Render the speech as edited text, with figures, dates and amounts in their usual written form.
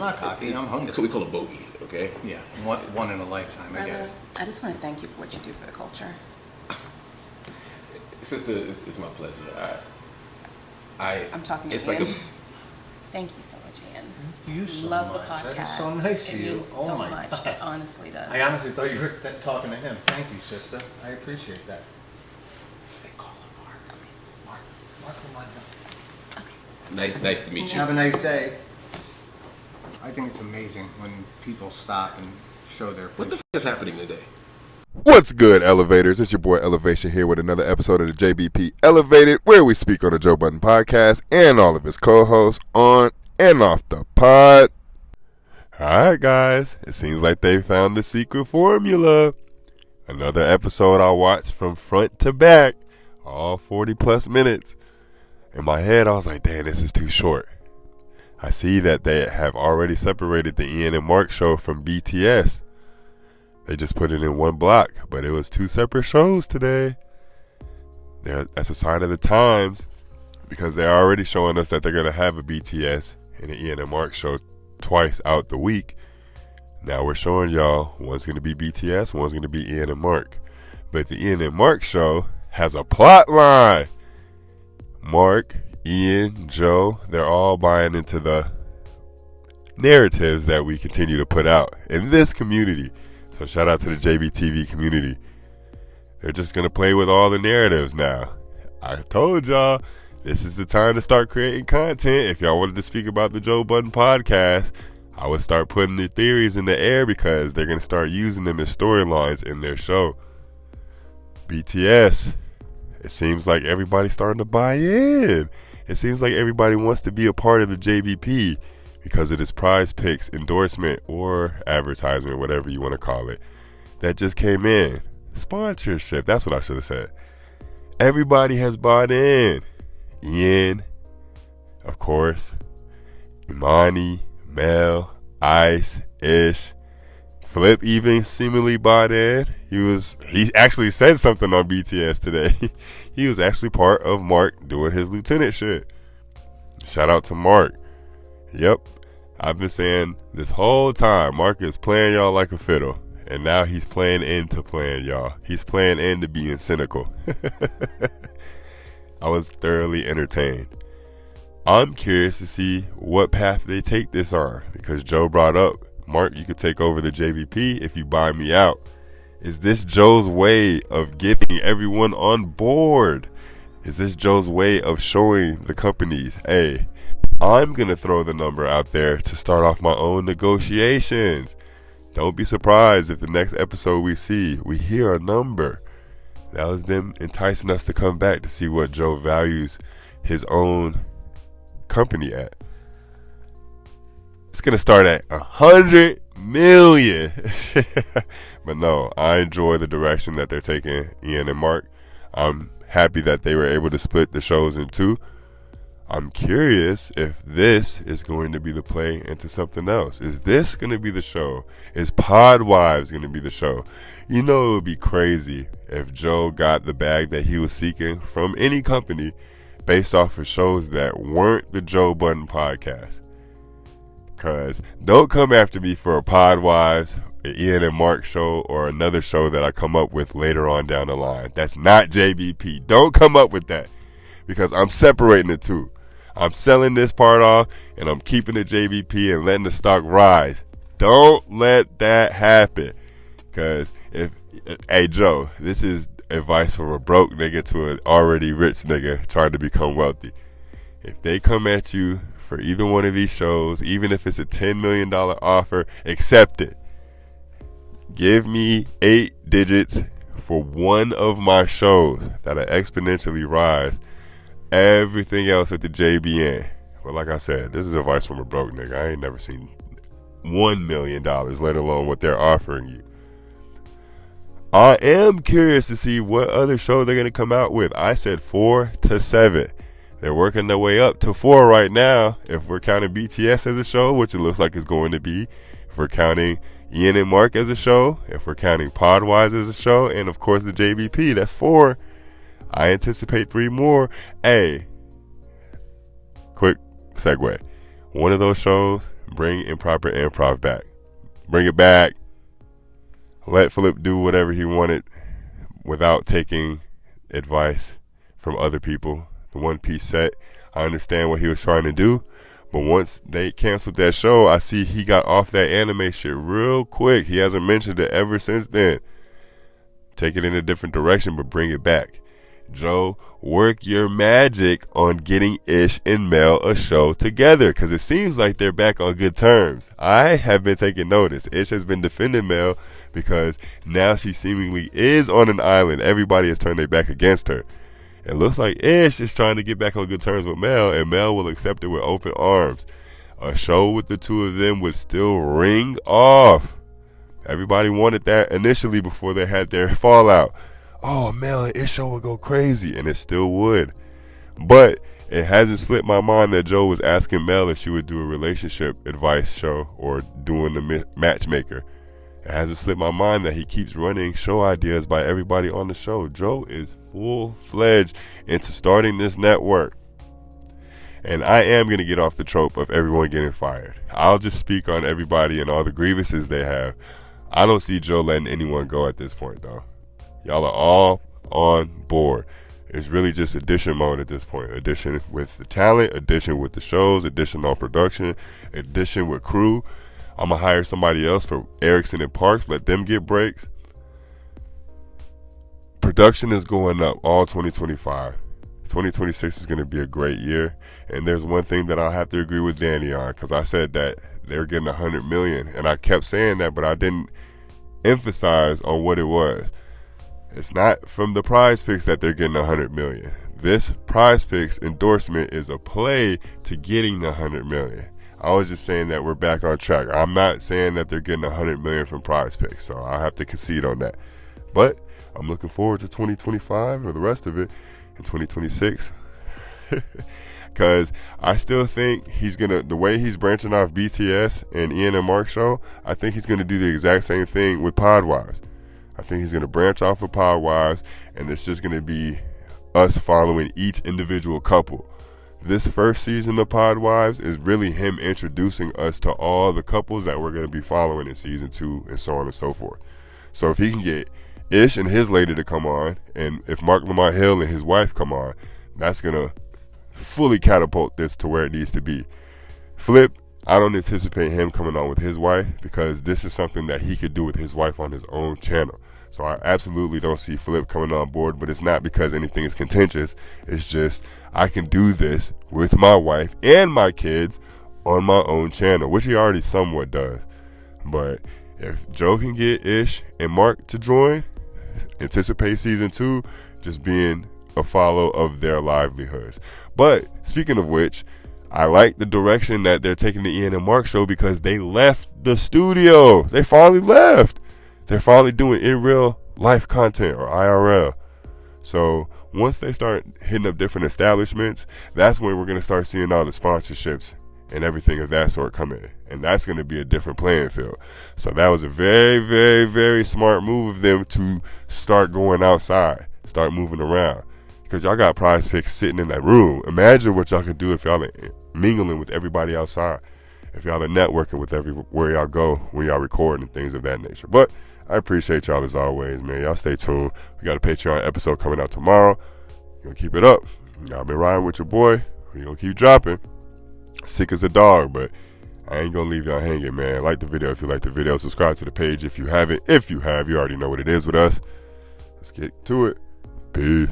not cocky, I'm hungry. That's what we call a bogey, okay? Yeah, one in a lifetime, I get it. I just want to thank you for what you do for the culture. Sister, it's my pleasure. I'm talking to it's Ian. like a Thank you so much, Ian. Thank you so Love much. the podcast. That is so nice it of you. means so much. God. It honestly does. I honestly thought you were talking to him. Thank you, sister. I appreciate that. They call him Mark. Okay. Mark Romano. Okay. nice to meet you. Have a nice day. I think it's amazing when people stop and show their What the appreciation. is happening today? What's good, Elevators? It's your boy Elevation here with another episode of the JBP Elevated, where we speak on the Joe Budden podcast and all of his co-hosts on and off the pod. Alright guys, it seems like they found the secret formula. Another episode I watched from front to back, all 40 plus minutes. In my head I was like, damn, this is too short. I see that they have already separated the Ian and Mark show from BTS. They just put it in one block, but it was two separate shows today. That's a sign of the times, because they're already showing us that they're going to have a BTS and an Ian and Mark show twice out the week. Now we're showing y'all one's going to be BTS, one's going to be Ian and Mark. But the Ian and Mark show has a plot line. Mark, Ian, Joe, they're all buying into the narratives that we continue to put out in this community. So shout out to the JBTV community. They're just going to play with all the narratives now. I told y'all, this is the time to start creating content. If y'all wanted to speak about the Joe Budden podcast, I would start putting the theories in the air, because they're going to start using them as storylines in their show. BTS, it seems like everybody's starting to buy in. It seems like everybody wants to be a part of the JBP because of this Prize Picks endorsement or advertisement, whatever you want to call it, that just came in. Sponsorship, that's what I should have said. Everybody has bought in. Ian, of course, Imani, Mel, Ice, Ish, Flip even seemingly bought in. He actually said something on BTS today. He was actually part of Mark doing his lieutenant shit. Shout out to Mark. Yep, I've been saying this whole time, Mark is playing y'all like a fiddle, and now he's playing into playing y'all. He's playing into being cynical. I was thoroughly entertained. I'm curious to see what path they take this on, because Joe brought up, Mark, you could take over the JVP if you buy me out. Is this Joe's way of getting everyone on board? Is this Joe's way of showing the companies, hey, I'm going to throw the number out there to start off my own negotiations. Don't be surprised if the next episode we hear a number. That was them enticing us to come back to see what Joe values his own company at. It's going to start at 100 million. But no, I enjoy the direction that they're taking Ian and Mark. I'm happy that they were able to split the shows in two. I'm curious if this is going to be the play into something else. Is this going to be the show? Is Pod Wives going to be the show? You know, it would be crazy if Joe got the bag that he was seeking from any company based off of shows that weren't the Joe Budden podcast. Because don't come after me for a Pod Wives, an Ian and Mark show, or another show that I come up with later on down the line. That's not JBP. Don't come up with that, because I'm separating the two. I'm selling this part off, and I'm keeping the JVP and letting the stock rise. Don't let that happen. Because hey Joe, this is advice from a broke nigga to an already rich nigga trying to become wealthy. If they come at you for either one of these shows, even if it's a $10 million offer, accept it. Give me 8 digits for one of my shows that'll exponentially rise everything else at the JBN. But like I said, this is advice from a broke nigga. I ain't never seen $1 million, let alone what they're offering you. I am curious to see what other show they're going to come out with. I said 4 to 7. They're working their way up to 4 right now, if we're counting BTS as a show, which it looks like it's going to be. If we're counting Ian and Mark as a show, if we're counting Podwise as a show, and of course the JBP, that's 4. I anticipate 3 more. Hey, quick segue. One of those shows Bring improper improv back. Bring it back. Let Flip do whatever he wanted without taking advice from other people. The One Piece set, I understand what he was trying to do, but once they canceled that show, I see he got off that anime shit real quick. He hasn't mentioned it ever since then. Take it in a different direction, but bring it back. Joe, work your magic on getting Ish and Mel a show together, because it seems like they're back on good terms. I have been taking notice. Ish has been defending Mel because now she seemingly is on an island. Everybody has turned their back against her. It looks like Ish is trying to get back on good terms with Mel, and Mel will accept it with open arms. A show with the two of them would still ring off. Everybody wanted that initially before they had their fallout. Oh, Mel and Ish show would go crazy, and it still would. But it hasn't slipped my mind that Joe was asking Mel if she would do a relationship advice show or doing the matchmaker. It hasn't slipped my mind that he keeps running show ideas by everybody on the show. Joe is full-fledged into starting this network. And I am going to get off the trope of everyone getting fired. I'll just speak on everybody and all the grievances they have. I don't see Joe letting anyone go at this point, though. Y'all are all on board. It's really just addition mode at this point. Addition with the talent, addition with the shows, addition on production, addition with crew. I'm going to hire somebody else for Erickson and Parks. Let them get breaks. Production is going up all 2025. 2026 is going to be a great year. And there's one thing that I'll have to agree with Danny on, because I said that they're getting $100 million. And I kept saying that, but I didn't emphasize on what it was. It's not from the Prize Picks that they're getting $100 million. This Prize Picks endorsement is a play to getting the $100 million. I was just saying that we're back on track. I'm not saying that they're getting $100 million from Prize Picks, so I have to concede on that. But I'm looking forward to 2025 or the rest of it in 2026, because I still think he's gonna, the way he's branching off BTS and Ian and Mark show, I think he's gonna do the exact same thing with Podwives. I think he's gonna branch off of Podwives, and it's just gonna be us following each individual couple. This first season of Podwives is really him introducing us to all the couples that we're going to be following in season 2 and so on and so forth. So if he can get Ish and his lady to come on, and if Mark Lamont Hill and his wife come on, that's going to fully catapult this to where it needs to be. Flip, I don't anticipate him coming on with his wife, because this is something that he could do with his wife on his own channel. So I absolutely don't see Flip coming on board, but it's not because anything is contentious. It's just I can do this with my wife and my kids on my own channel, which he already somewhat does. But if Joe can get Ish and Mark to join, anticipate season 2 just being a follow of their livelihoods. But speaking of which, I like the direction that they're taking the Ian and Mark show, because they left the studio. They finally left. They're finally doing in real life content, or IRL. So once they start hitting up different establishments, that's when we're going to start seeing all the sponsorships and everything of that sort come in. And that's going to be a different playing field. So that was a very, very, very smart move of them to start going outside, start moving around. Because y'all got Prize Picks sitting in that room. Imagine what y'all could do if y'all are mingling with everybody outside. If y'all are networking with everywhere y'all go when y'all recording and things of that nature. But I appreciate y'all as always, man. Y'all stay tuned. We got a Patreon episode coming out tomorrow. We're going to keep it up. Y'all been riding with your boy. We're going to keep dropping. Sick as a dog, but I ain't going to leave y'all hanging, man. Like the video if you like the video. Subscribe to the page if you haven't. If you have, you already know what it is with us. Let's get to it. Peace.